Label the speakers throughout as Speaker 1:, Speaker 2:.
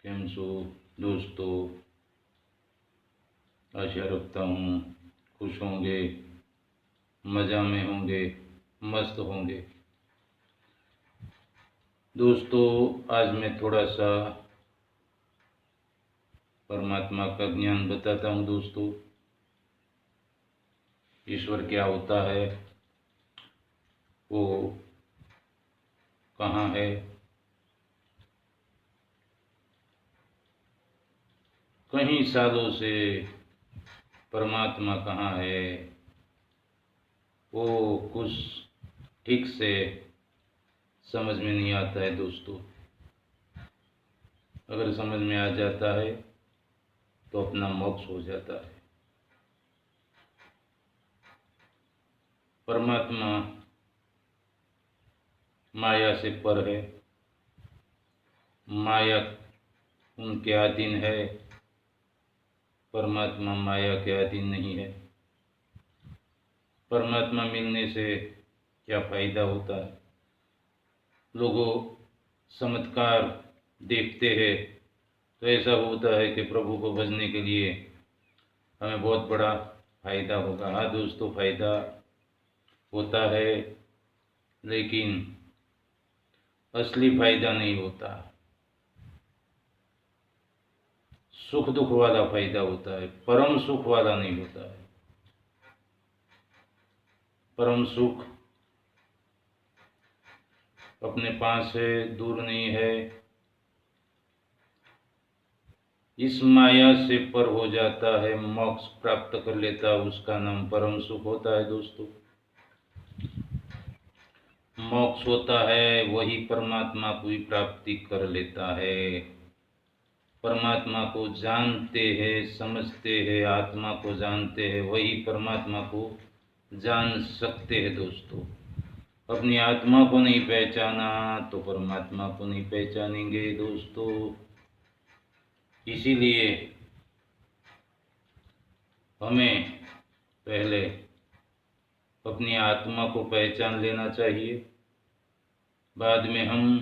Speaker 1: केम छो दोस्तों। आशा रखता हूँ खुश होंगे, मज़ा में होंगे, मस्त होंगे। दोस्तों, आज मैं थोड़ा सा परमात्मा का ज्ञान बताता हूँ। दोस्तों, ईश्वर क्या होता है, वो कहाँ है, कई सालों से परमात्मा कहाँ है, वो कुछ ठीक से समझ में नहीं आता है। दोस्तों, अगर समझ में आ जाता है तो अपना मोक्ष हो जाता है। परमात्मा माया से पर है, माया उनके अधीन है, परमात्मा माया के अधीन नहीं है। परमात्मा मिलने से क्या फायदा होता है? लोगों चमत्कार देखते हैं तो ऐसा होता है कि प्रभु को भजने के लिए हमें बहुत बड़ा फायदा होगा। हाँ दोस्तों, फायदा होता है, लेकिन असली फायदा नहीं होता। सुख दुख वाला फायदा होता है, परम सुख वाला नहीं होता है। परम सुख अपने पास है, दूर नहीं है। इस माया से पर हो जाता है, मोक्ष प्राप्त कर लेता है, उसका नाम परम सुख होता है। दोस्तों, मोक्ष होता है वही परमात्मा को ही प्राप्ति कर लेता है। परमात्मा को जानते हैं, समझते हैं, आत्मा को जानते हैं, वही परमात्मा को जान सकते हैं। दोस्तों, अपनी आत्मा को नहीं पहचाना तो परमात्मा को नहीं पहचानेंगे। दोस्तों, इसीलिए हमें पहले अपनी आत्मा को पहचान लेना चाहिए, बाद में हम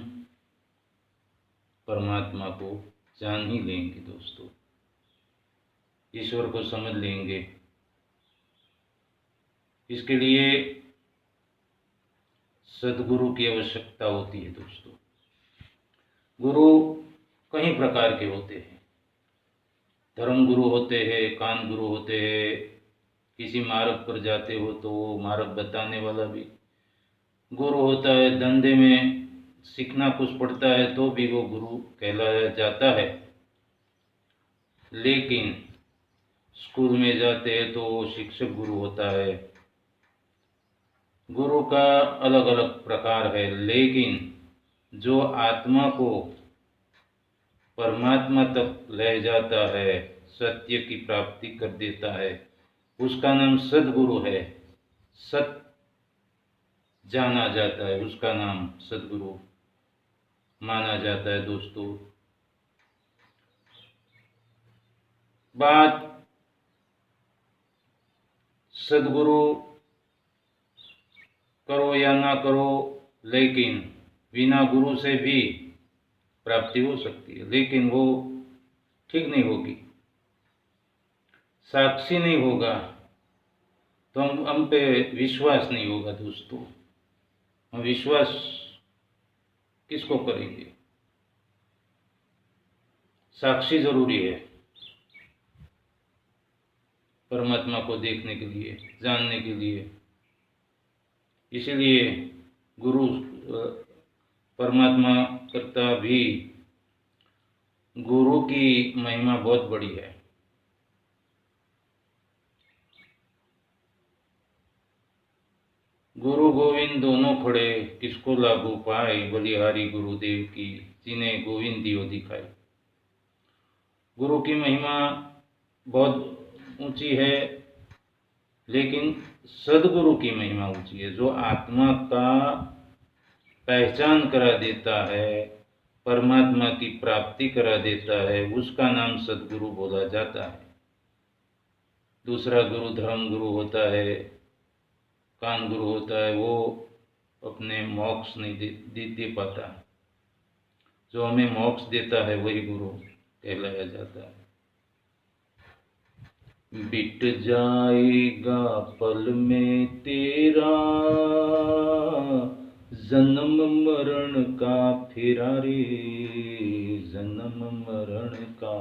Speaker 1: परमात्मा को जान ही लेंगे। दोस्तों, ईश्वर को समझ लेंगे। इसके लिए सद्गुरु की आवश्यकता होती है। दोस्तों, गुरु कई प्रकार के होते हैं। धर्म गुरु होते हैं, कान गुरु होते हैं। किसी मार्ग पर जाते हो तो वो मार्ग बताने वाला भी गुरु होता है। धंधे में सीखना कुछ पड़ता है तो भी वो गुरु कहलाया जाता है। लेकिन स्कूल में जाते हैं तो वो शिक्षक गुरु होता है। गुरु का अलग अलग प्रकार है, लेकिन जो आत्मा को परमात्मा तक ले जाता है, सत्य की प्राप्ति कर देता है, उसका नाम सद्गुरु है। सत जाना जाता है, उसका नाम सद्गुरु माना जाता है। दोस्तों, बात सद्गुरु करो या ना करो, लेकिन बिना गुरु से भी प्राप्ति हो सकती है, लेकिन वो ठीक नहीं होगी। साक्षी नहीं होगा तो हम पे विश्वास नहीं होगा। दोस्तों, हम विश्वास किसको करेंगे? साक्षी जरूरी है परमात्मा को देखने के लिए, जानने के लिए। इसीलिए गुरु परमात्मा करता भी गुरु की महिमा बहुत बड़ी है। गुरु गोविंद दोनों खड़े, किसको लागू पाए, बलिहारी गुरुदेव की, जिन्हें गोविंद दियो दिखाई। गुरु की महिमा बहुत ऊंची है, लेकिन सदगुरु की महिमा ऊंची है। जो आत्मा का पहचान करा देता है, परमात्मा की प्राप्ति करा देता है, उसका नाम सदगुरु बोला जाता है। दूसरा गुरु धर्म गुरु होता है, कान गुरु होता है, वो अपने मोक्ष नहीं दे पाता। जो हमें मोक्ष देता है वही गुरु कहलाया जाता है। बिट जाएगा पल में तेरा जन्म मरण का फेरा रे, जन्म मरण का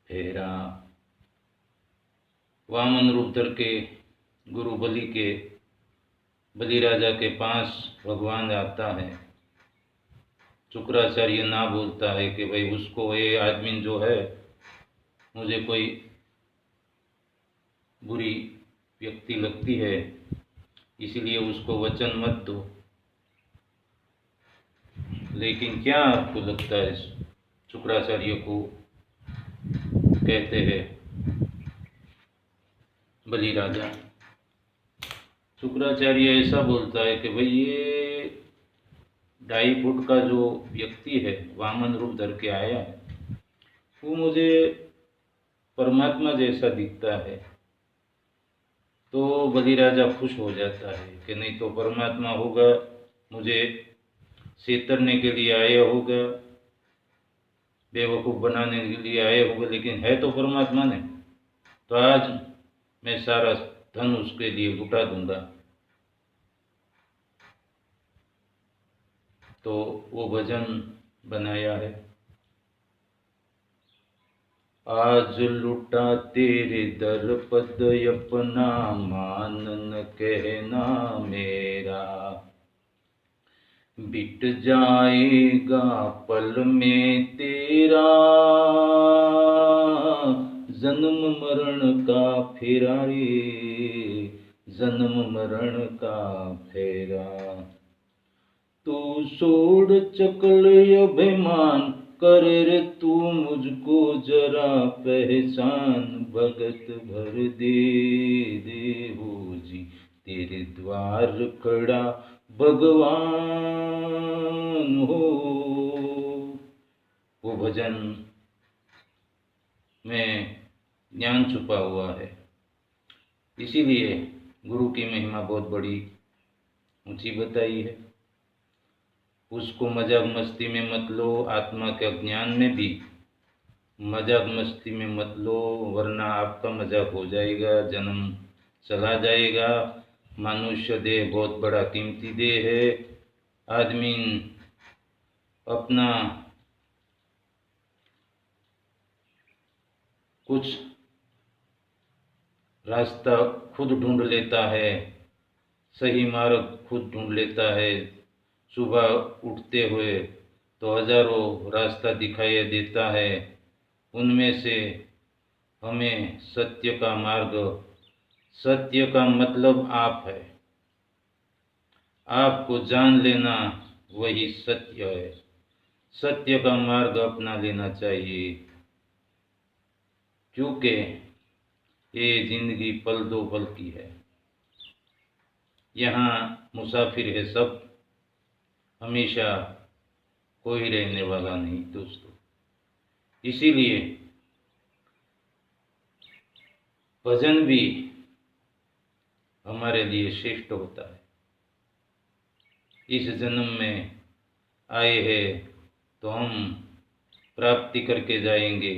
Speaker 1: फेरा। वामन रूप धर के गुरु बलि राजा के पास भगवान आता है। शुक्राचार्य ना बोलता है कि भाई उसको, ये आदमी जो है मुझे कोई बुरी व्यक्ति लगती है, इसलिए उसको वचन मत दो। लेकिन क्या आपको लगता है, शुक्राचार्य को कहते हैं बलि राजा। शुक्राचार्य ऐसा बोलता है कि भाई ये 2.5 फुट का जो व्यक्ति है, वामन रूप धर के आया है, वो मुझे परमात्मा जैसा दिखता है। तो बलि राजा खुश हो जाता है कि नहीं तो परमात्मा होगा, मुझे छेतरने के लिए आया होगा, बेवकूफ़ बनाने के लिए आया होगा, लेकिन है तो परमात्मा ने। तो आज मैं सारा धन उसके लिए लुटा दूंगा। तो वो भजन बनाया है, आज लुटा तेरे दर पद अपना, मानन कहना मेरा। बिट जाएगा पल में तेरा जन्म मरण का फेरा रे, जन्म मरण का फेरा। तू छोड़ चकल अभिमान, कर रे तू मुझको जरा पहचान। भगत भर दे हो जी तेरे द्वार खड़ा भगवान हो। वो भजन में ज्ञान छुपा हुआ है। इसीलिए गुरु की महिमा बहुत बड़ी ऊंची बताई है। उसको मजाक मस्ती में मत लो, आत्मा के ज्ञान में भी मजाक मस्ती में मत लो, वरना आपका मजाक हो जाएगा, जन्म चला जाएगा। मनुष्य देह बहुत बड़ा कीमती देह है। आदमी अपना कुछ रास्ता खुद ढूंढ लेता है, सही मार्ग खुद ढूंढ लेता है। सुबह उठते हुए तो हजारों रास्ता दिखाई देता है, उनमें से हमें सत्य का मार्ग, सत्य का मतलब आप है, आपको जान लेना वही सत्य है। सत्य का मार्ग अपना लेना चाहिए, क्योंकि ये जिंदगी पल दो पल की है। यहाँ मुसाफिर है सब, हमेशा कोई रहने वाला नहीं दोस्तों। इसीलिए भजन भी हमारे लिए श्रेष्ठ होता है। इस जन्म में आए हैं तो हम प्राप्ति करके जाएंगे।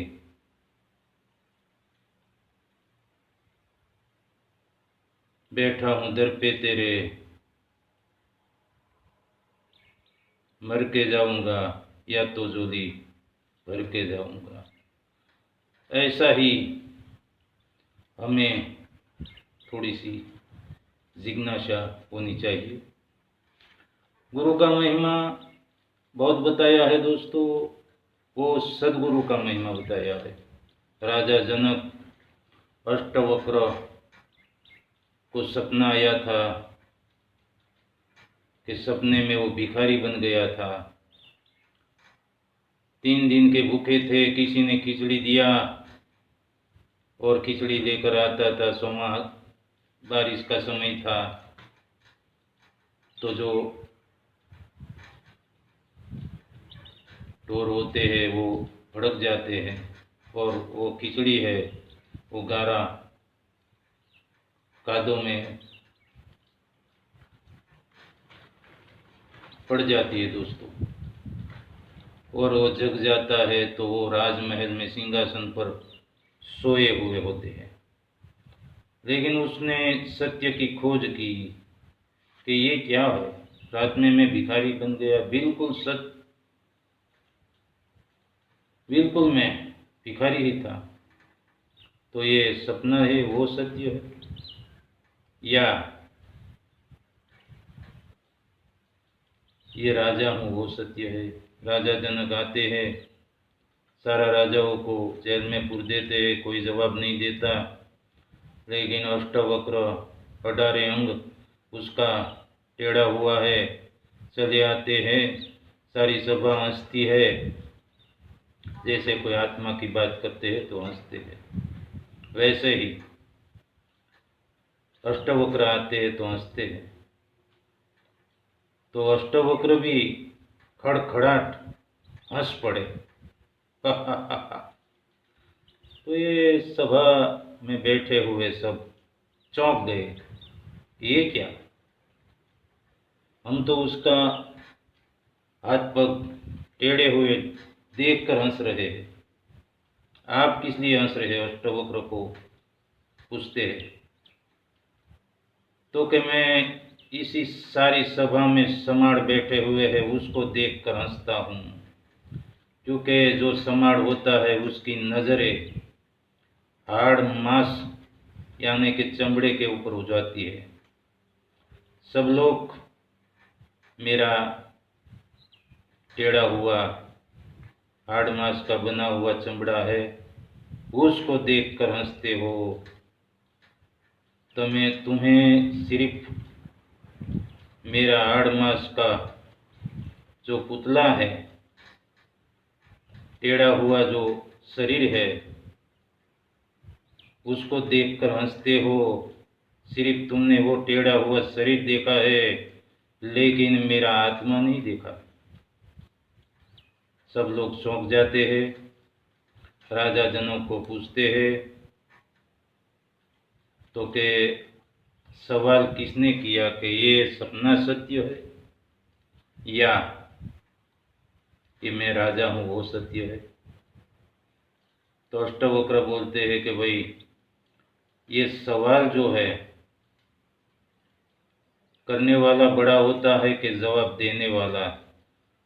Speaker 1: बैठा हूँ दर पे तेरे, मर के जाऊंगा या तो झोली भर के जाऊंगा। ऐसा ही हमें थोड़ी सी जिज्ञासा होनी चाहिए। गुरु का महिमा बहुत बताया है दोस्तों, वो सदगुरु का महिमा बताया है। राजा जनक अष्टवक्र को सपना आया था कि सपने में वो भिखारी बन गया था। 3 दिन के भूखे थे, किसी ने खिचड़ी दिया और खिचड़ी लेकर आता था। सोमा बारिश का समय था, तो जो ढोर होते हैं वो भड़क जाते हैं और वो खिचड़ी है वो गारा कादों में पड़ जाती है दोस्तों। और वो जग जाता है तो वो राजमहल में सिंहासन पर सोए हुए होते हैं। लेकिन उसने सत्य की खोज की कि ये क्या है, रात में मैं भिखारी बन गया, बिल्कुल मैं भिखारी ही था। तो ये सपना है वो सत्य है, या ये राजा हूँ वो सत्य है। राजा जनक आते हैं, सारा राजाओं को जेल में पूर देते हैं, कोई जवाब नहीं देता। लेकिन अष्टवक्र 18 अंग उसका टेढ़ा हुआ है, चले आते हैं, सारी सभा हंसती है, जैसे कोई आत्मा की बात करते हैं तो हंसते हैं, वैसे ही अष्टवक्र आते हैं तो हंसते हैं। तो अष्टवक्र भी खड़खड़ाट हंस पड़े। तो ये सभा में बैठे हुए सब चौंक गए, ये क्या, हम तो उसका हाथ पग टेढ़े हुए देखकर हंस रहे हैं, आप किस लिए हंस रहे हैं? अष्टवक्र को पूछते हैं। तो कि मैं इसी सारी सभा में समाड़ बैठे हुए है उसको देखकर हंसता हूँ, क्योंकि जो समाड़ होता है उसकी नज़रें हाड़ मांस यानी कि चमड़े के ऊपर हो जाती है। सब लोग मेरा टेढ़ा हुआ हाड़ मांस का बना हुआ चमड़ा है उसको देखकर हंसते हो, तो मैं तुम्हें सिर्फ मेरा हाड़ मांस का जो पुतला है, टेढ़ा हुआ जो शरीर है, उसको देखकर हंसते हो। सिर्फ तुमने वो टेढ़ा हुआ शरीर देखा है, लेकिन मेरा आत्मा नहीं देखा। सब लोग चौंक जाते हैं, राजा जनों को पूछते हैं तो के सवाल किसने किया कि ये सपना सत्य है या कि मैं राजा हूँ वो सत्य है? तो अष्टवक्र बोलते हैं कि भाई ये सवाल जो है करने वाला बड़ा होता है कि जवाब देने वाला?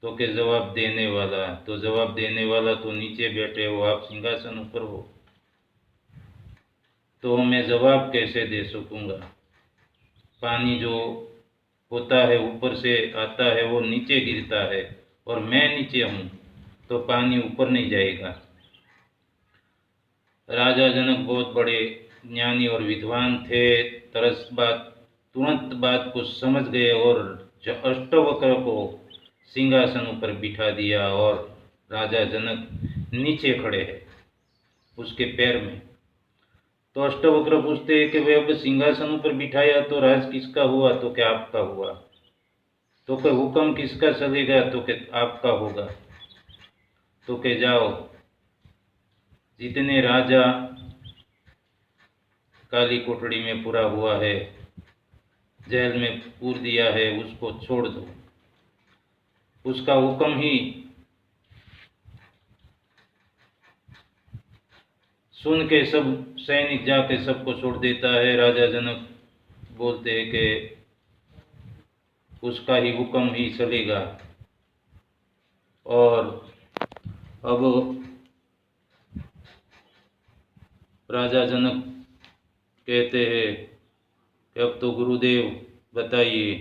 Speaker 1: तो के जवाब देने वाला, तो जवाब देने वाला तो नीचे बैठे हो, आप सिंहासन ऊपर हो, तो मैं जवाब कैसे दे सकूंगा? पानी जो होता है ऊपर से आता है वो नीचे गिरता है, और मैं नीचे हूँ तो पानी ऊपर नहीं जाएगा। राजा जनक बहुत बड़े ज्ञानी और विद्वान थे, तुरंत बात को समझ गए और अष्टवक्र को सिंहासन ऊपर बिठा दिया, और राजा जनक नीचे खड़े हैं उसके पैर में। तो अष्टवक्र पूछते हैं कि वे अब सिंहासन ऊपर बिठाया तो राज किसका हुआ? तो क्या आपका हुआ? तो क्या हुक्म किसका चलेगा? तो क्या आपका होगा? तो क्या जाओ, जितने राजा काली कोठड़ी में पूरा हुआ है, जेल में पूर दिया है, उसको छोड़ दो, उसका हुक्म ही सुन के सब सैनिक जाके सबको छोड़ देता है। राजा जनक बोलते हैं कि उसका ही हुक्म ही चलेगा। और अब राजा जनक कहते हैं कि अब तो गुरुदेव बताइए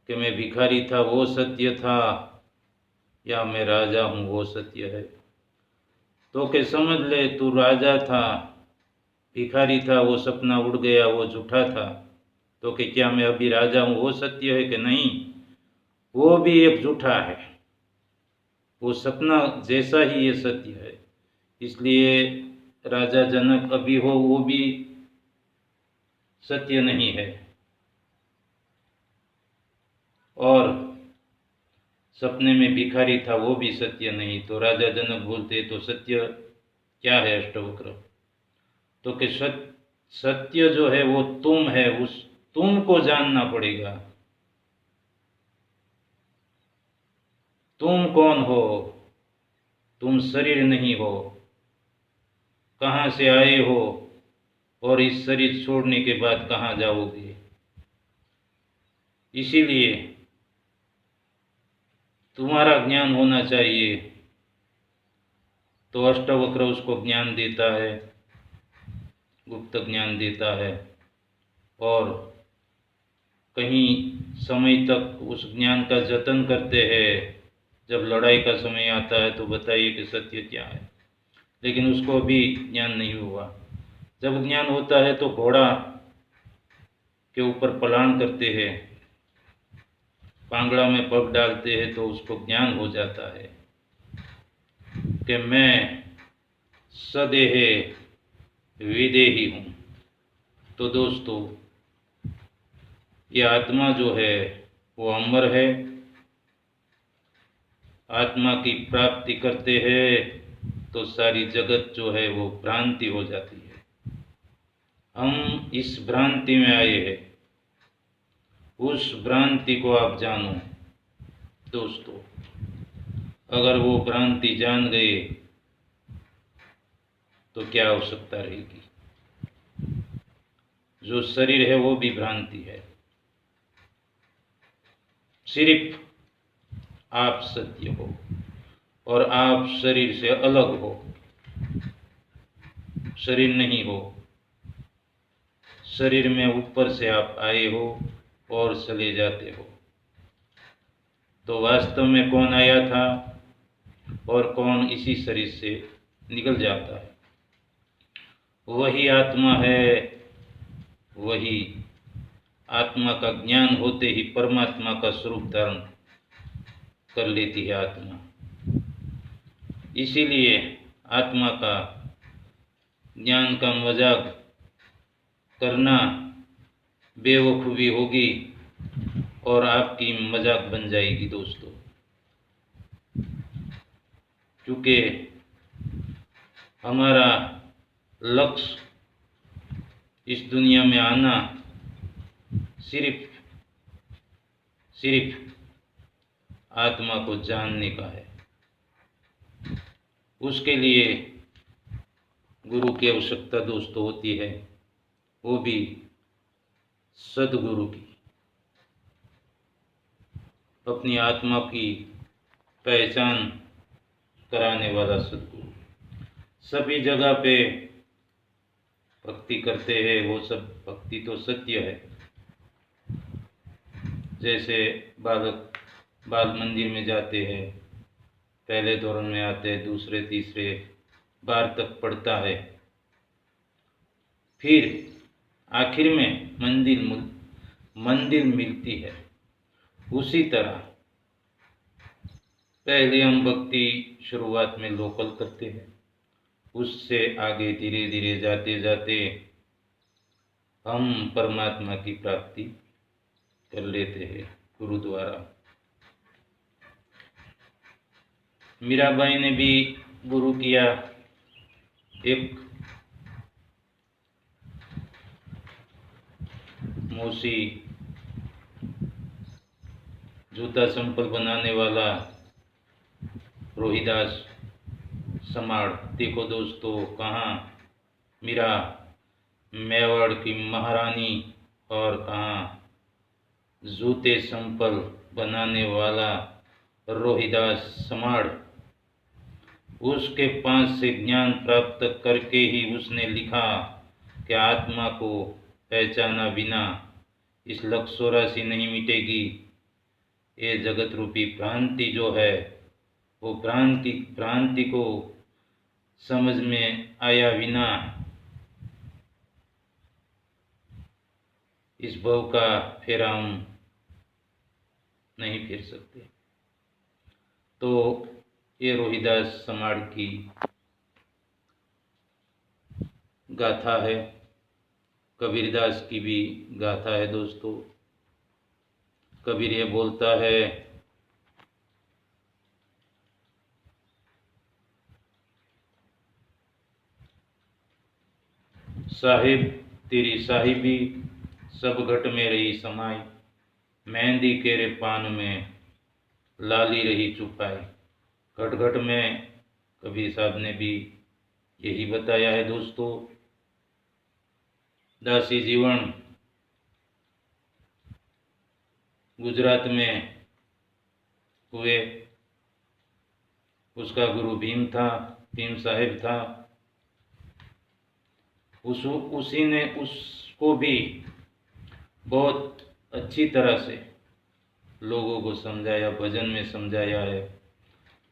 Speaker 1: कि मैं भिखारी था वो सत्य था या मैं राजा हूँ वो सत्य है? तो के समझ ले, तू राजा था, भिखारी था वो सपना उड़ गया वो झूठा था। तो कि क्या मैं अभी राजा हूँ वो सत्य है कि नहीं? वो भी एक झूठा है, वो सपना जैसा ही ये सत्य है। इसलिए राजा जनक अभी हो वो भी सत्य नहीं है, और सपने में भिखारी था वो भी सत्य नहीं। तो राजा जनक बोलते तो सत्य क्या है अष्टवक्र? तो कि सत्य जो है वो तुम है, उस तुम को जानना पड़ेगा। तुम कौन हो? तुम शरीर नहीं हो। कहाँ से आए हो और इस शरीर छोड़ने के बाद कहाँ जाओगे? इसीलिए तुम्हारा ज्ञान होना चाहिए। तो अष्टावक्र उसको ज्ञान देता है, गुप्त ज्ञान देता है, और कहीं समय तक उस ज्ञान का जतन करते हैं। जब लड़ाई का समय आता है तो बताइए कि सत्य क्या है, लेकिन उसको भी ज्ञान नहीं हुआ। जब ज्ञान होता है तो घोड़ा के ऊपर पलाण करते हैं, पांगड़ा में पग डालते हैं, तो उसको ज्ञान हो जाता है कि मैं सदेह विदेही हूँ। तो दोस्तों, ये आत्मा जो है वो अमर है। आत्मा की प्राप्ति करते हैं तो सारी जगत जो है वो भ्रांति हो जाती है। हम इस भ्रांति में आए हैं, उस भ्रांति को आप जानो दोस्तों। अगर वो भ्रांति जान गए तो क्या आवश्यकता रहेगी? जो शरीर है वो भी भ्रांति है। सिर्फ आप सत्य हो और आप शरीर से अलग हो। शरीर नहीं हो। शरीर में ऊपर से आप आए हो और चले जाते हो। तो वास्तव में कौन आया था और कौन इसी शरीर से निकल जाता है? वही आत्मा है। वही आत्मा का ज्ञान होते ही परमात्मा का स्वरूप धारण कर लेती है आत्मा। इसीलिए आत्मा का ज्ञान का मजाक करना बेवकूफ़ी होगी और आपकी मजाक बन जाएगी दोस्तों। क्योंकि हमारा लक्ष्य इस दुनिया में आना सिर्फ आत्मा को जानने का है। उसके लिए गुरु की आवश्यकता दोस्तों होती है, वो भी सदगुरु की। अपनी आत्मा की पहचान कराने वाला सदगुरु। सभी जगह पे भक्ति करते हैं, वो सब भक्ति तो सत्य है। जैसे बालक बाल मंदिर में जाते हैं, पहले दौर में आते हैं, दूसरे तीसरे बार तक पढ़ता है, फिर आखिर में मंदिर मिलती है। उसी तरह पहले हम भक्ति शुरुआत में लोकल करते हैं, उससे आगे धीरे धीरे जाते जाते हम परमात्मा की प्राप्ति कर लेते हैं गुरु द्वारा। मीराबाई ने भी गुरु किया। एक मौसी जूता चंपल बनाने वाला रोहिदास समाड़, देखो दोस्तों, कहाँ मीरा मेवाड़ की महारानी और कहाँ जूते चंपल बनाने वाला रोहिदास समाड़। उसके पास से ज्ञान प्राप्त करके ही उसने लिखा कि आत्मा को पहचाना बिना इस लक्ष्य राशि नहीं मिटेगी। ये जगत रूपी भ्रांति जो है, वो भ्रांति को समझ में आया बिना इस भव का फेरा हम नहीं फिर सकते। तो ये रोहिदास समाड़ की गाथा है। कबीरदास की भी गाथा है दोस्तों। कबीर ये बोलता है, साहिब तेरी साहिबी सब घट में रही समाई, मेहंदी केरे पान में लाली रही चुपाई। घट घट में कबीर साहब ने भी यही बताया है दोस्तों। दासी जीवन गुजरात में हुए, उसका गुरु भीम था, भीम साहेब था। उसी ने उसको भी बहुत अच्छी तरह से लोगों को समझाया, भजन में समझाया है।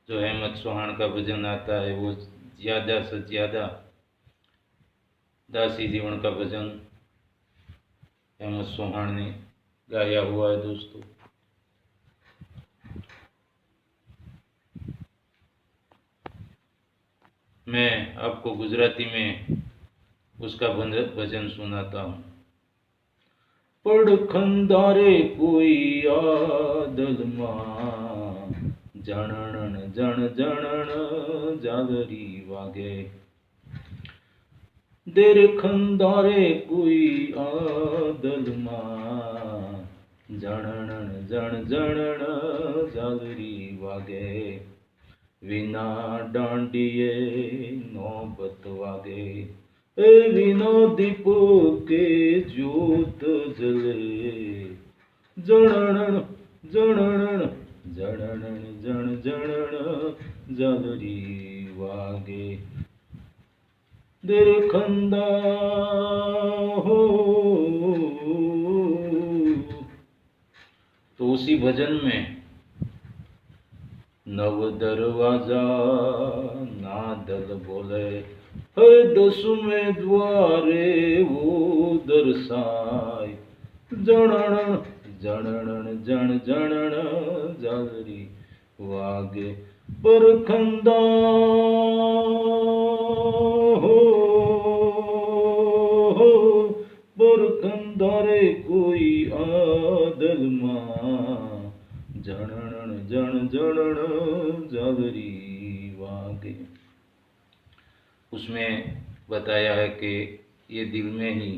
Speaker 1: जो अहमद सोहान का भजन आता है वो ज़्यादा से ज़्यादा दासी जीवन का भजन अहमद सोहान ने गाया हुआ है दोस्तों। मैं आपको गुजराती में उसका भजन सुनाता हूँ। पड़खंदारे कोई आदल मां, जणण जण जणण जागरी वागे। देर खंदारे कोई आदल मां, जणण जण जणण जागरी वागे। विना डांडिये नौबत वागे, विना दीपो के ज्योत जले। जणण जणण जणण जण जणण जागरी वागे। दिल खंदा हो। तो उसी भजन में नव दरवाजा नादल बोले, है 10वें द्वारे वो दरसाय। जणण जणण जण जणण जागरी वागे। परखंदा हो, परखंदारे कोई आदल मां, जणण जण जणण जागरी वागे। उसमें बताया है कि ये दिल में ही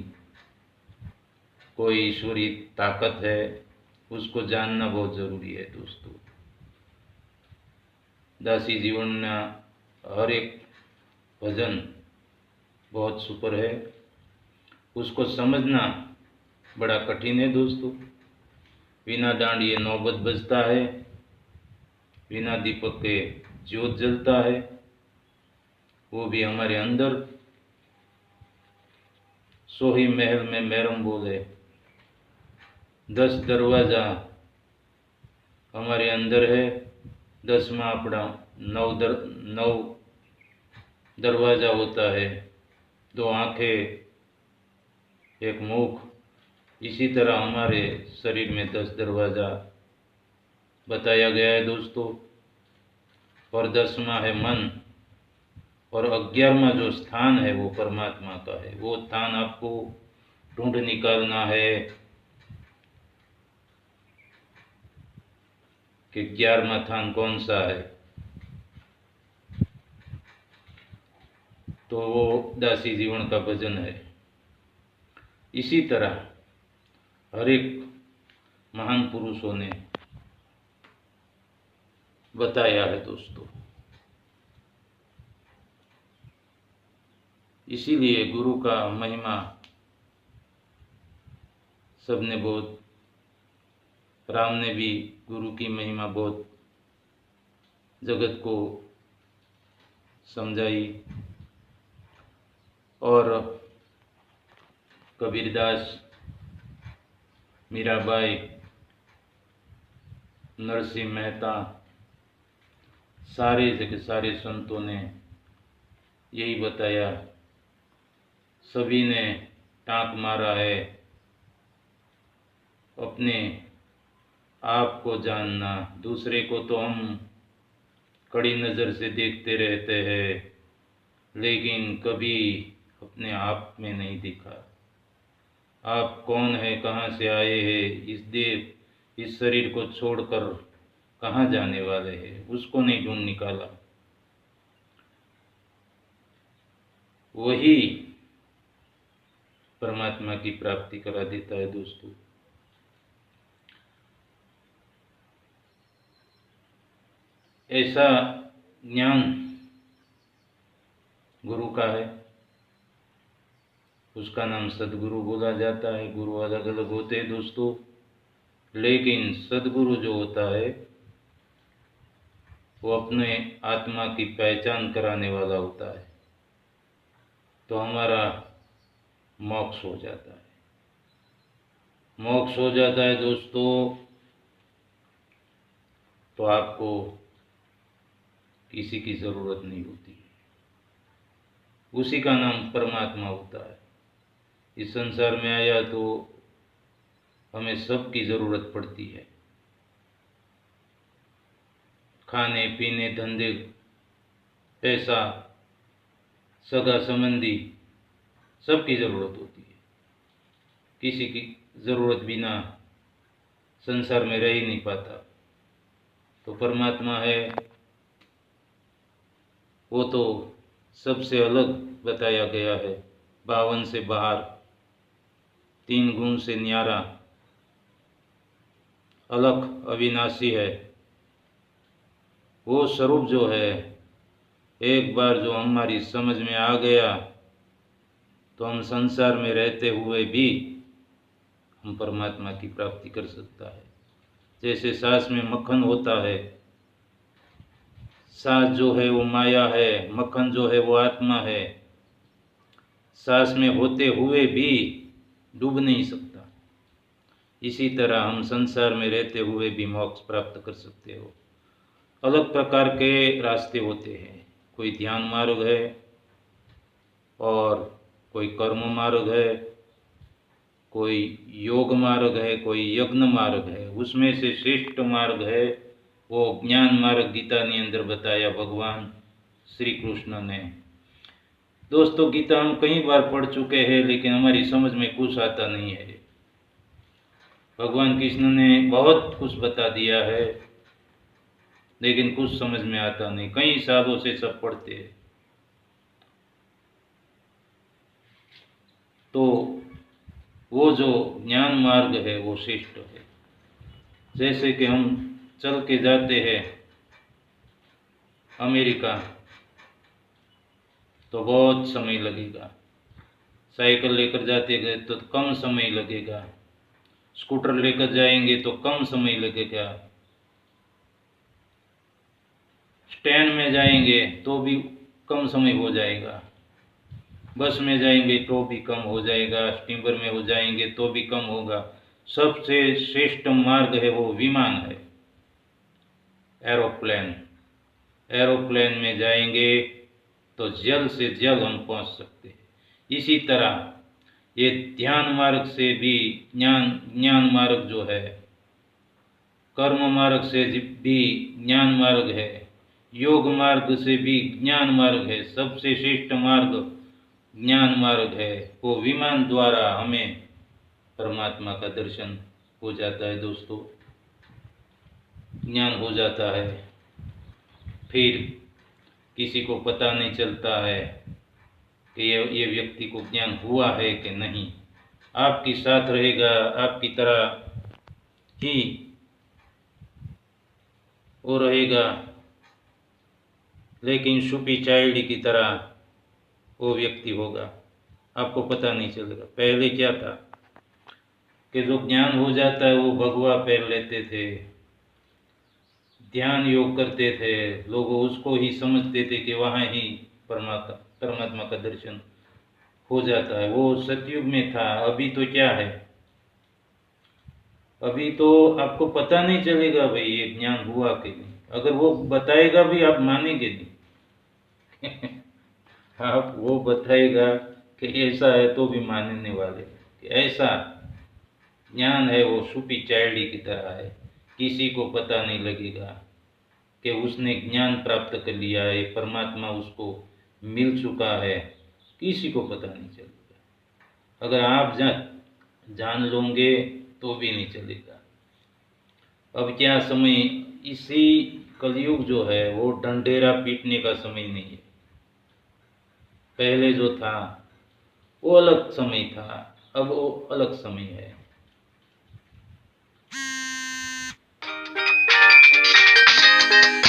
Speaker 1: कोई ईश्वरीय ताकत है, उसको जानना बहुत जरूरी है दोस्तों। दासी जीवन हर एक भजन बहुत सुपर है, उसको समझना बड़ा कठिन है दोस्तों। बिना डांडिये नौबत बजता है, बिना दीपक के ज्योत जलता है, वो भी हमारे अंदर। सोही महल में मैरम बोले, 10 दरवाजा हमारे अंदर है। 10वां अपना 9 दरवाजा होता है, 2 आंखें, एक मुख। इसी तरह हमारे शरीर में 10 दरवाजा बताया गया है दोस्तों। और 10वां है मन, और 11वां जो स्थान है वो परमात्मा का है। वो स्थान आपको ढूंढ निकालना है कि 11वां स्थान कौन सा है। तो वो दासी जीवन का भजन है। इसी तरह हर एक महान पुरुषों ने बताया है दोस्तों। इसीलिए गुरु का महिमा सबने बहुत, राम ने भी गुरु की महिमा बहुत जगत को समझाई। और कबीरदास, मीराबाई, नरसिंह मेहता, सारे के सारे संतों ने यही बताया। सभी ने टाँक मारा है अपने आप को जानना। दूसरे को तो हम कड़ी नज़र से देखते रहते हैं, लेकिन कभी अपने आप में नहीं दिखा। आप कौन है, कहाँ से आए हैं, इस देह इस शरीर को छोड़कर कहाँ जाने वाले हैं, उसको नहीं ढूंढ निकाला। वही परमात्मा की प्राप्ति करा देता है दोस्तों। ऐसा ज्ञान गुरु का है, उसका नाम सदगुरु बोला जाता है। गुरु अलग अलग होते हैं दोस्तों, लेकिन सदगुरु जो होता है वो अपने आत्मा की पहचान कराने वाला होता है, तो हमारा मोक्ष हो जाता है। मोक्ष हो जाता है दोस्तों, तो आपको किसी की ज़रूरत नहीं होती है, उसी का नाम परमात्मा होता है। इस संसार में आया तो हमें सबकी ज़रूरत पड़ती है, खाने पीने, धंधे, पैसा, सगा संबंधी, सबकी ज़रूरत होती है। किसी की ज़रूरत बिना संसार में रह ही नहीं पाता। तो परमात्मा है वो तो सबसे अलग बताया गया है, 52 से बाहर, 3 गुण से न्यारा, अलग अविनाशी है। वो स्वरूप जो है, एक बार जो हमारी समझ में आ गया तो हम संसार में रहते हुए भी हम परमात्मा की प्राप्ति कर सकता है। जैसे सांस में मक्खन होता है, सांस जो है वो माया है, मक्खन जो है वो आत्मा है। सांस में होते हुए भी डूब नहीं सकता। इसी तरह हम संसार में रहते हुए भी मोक्ष प्राप्त कर सकते हो। अलग प्रकार के रास्ते होते हैं, कोई ध्यान मार्ग है और कोई कर्म मार्ग है, कोई योग मार्ग है, कोई यज्ञ मार्ग है। उसमें से श्रेष्ठ मार्ग है वो ज्ञान मार्ग, गीता ने अंदर बताया भगवान श्री कृष्ण ने। दोस्तों, गीता हम कई बार पढ़ चुके हैं, लेकिन हमारी समझ में कुछ आता नहीं है। भगवान कृष्ण ने बहुत कुछ बता दिया है, लेकिन कुछ समझ में आता नहीं। कई सालों से सब पढ़ते हैं। तो वो जो ज्ञान मार्ग है वो श्रेष्ठ है। जैसे कि हम चल के जाते हैं अमेरिका तो बहुत समय लगेगा, साइकिल लेकर जाते गए तो कम समय लगेगा, स्कूटर लेकर जाएंगे तो कम समय लगेगा, ट्रेन में जाएंगे तो भी कम समय हो जाएगा, बस में जाएंगे तो भी कम हो जाएगा, स्टीमर में हो जाएंगे तो भी कम होगा। सबसे श्रेष्ठ मार्ग है वो विमान है, एरोप्लेन। एरोप्लेन में जाएंगे तो जल्द से जल्द हम पहुंच सकते हैं। इसी तरह ये ध्यान मार्ग से भी ज्ञान मार्ग जो है, कर्म मार्ग से भी ज्ञान मार्ग है, योग मार्ग से भी ज्ञान मार्ग है। सबसे श्रेष्ठ मार्ग ज्ञान मार्ग है। वो विमान द्वारा हमें परमात्मा का दर्शन हो जाता है दोस्तों, ज्ञान हो जाता है। फिर किसी को पता नहीं चलता है कि ये व्यक्ति को ज्ञान हुआ है कि नहीं। आपके साथ रहेगा, आपकी तरह ही वो रहेगा, लेकिन छुपी चाइल्ड की तरह वो व्यक्ति होगा, आपको पता नहीं चलेगा। पहले क्या था कि जो ज्ञान हो जाता है वो भगवा पहन लेते थे, ध्यान योग करते थे, लोग उसको ही समझते थे कि वहाँ ही परमात्मा का दर्शन हो जाता है। वो सतयुग में था। अभी तो क्या है, अभी तो आपको पता नहीं चलेगा भाई ये ज्ञान हुआ कि नहीं। अगर वो बताएगा भी आप मानेंगे नहीं आप वो बताएगा कि ऐसा है तो भी मानने वाले कि ऐसा ज्ञान है वो छुपी चाइल्ड की तरह है, किसी को पता नहीं लगेगा कि उसने ज्ञान प्राप्त कर लिया है, परमात्मा उसको मिल चुका है, किसी को पता नहीं चलेगा। अगर आप जान लोगे तो भी नहीं चलेगा। अब क्या समय, इसी कलयुग जो है वो डंडेरा पीटने का समय नहीं है। पहले जो था वो अलग समय था, अब वो अलग समय है।